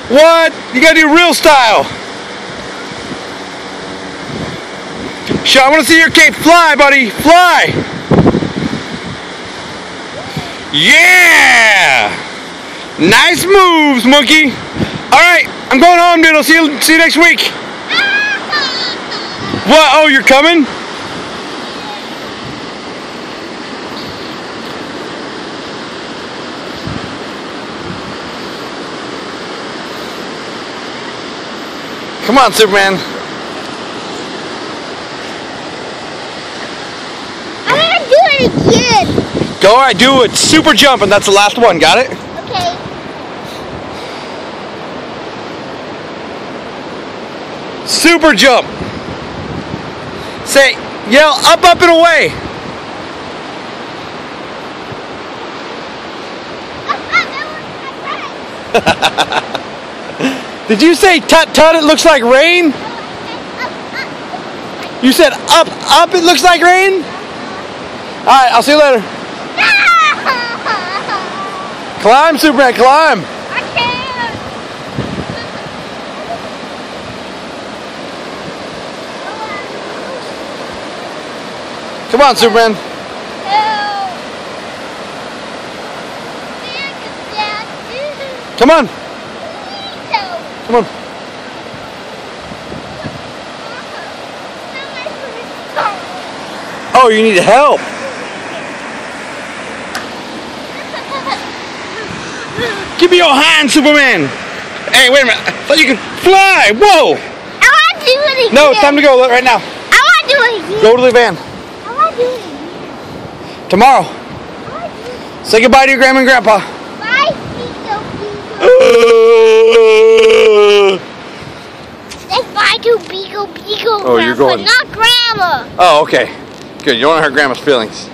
What? You gotta do real style. Sean, I want to see your cape fly, buddy. Fly. Yeah. Nice moves, monkey. All right, I'm going home, dude. I'll see you next week. What? Oh, you're coming? Come on, Superman. I'm gonna do it again. Go, all right, do it. Super jump, and that's the last one. Got it? Okay. Super jump. Say, yell up, up, and away. Did you say tut tut it looks like rain? You said up, up it looks like rain? Alright, I'll see you later. Climb, Superman, climb. I can't. Come on, Superman. Come on. Come on. Oh, you need help. Give me your hand, Superman. Hey, wait a minute. I thought you could fly. Whoa. I want to do it again. No, it's time to go right now. I want to do it again. Go to the van. I want to do it again. Tomorrow. Say goodbye to your grandma and grandpa. Bye, Beagle. Say bye to Beagle, Oh, you're going. not Grandma. Oh, okay. Good. You don't want to hurt grandma's feelings.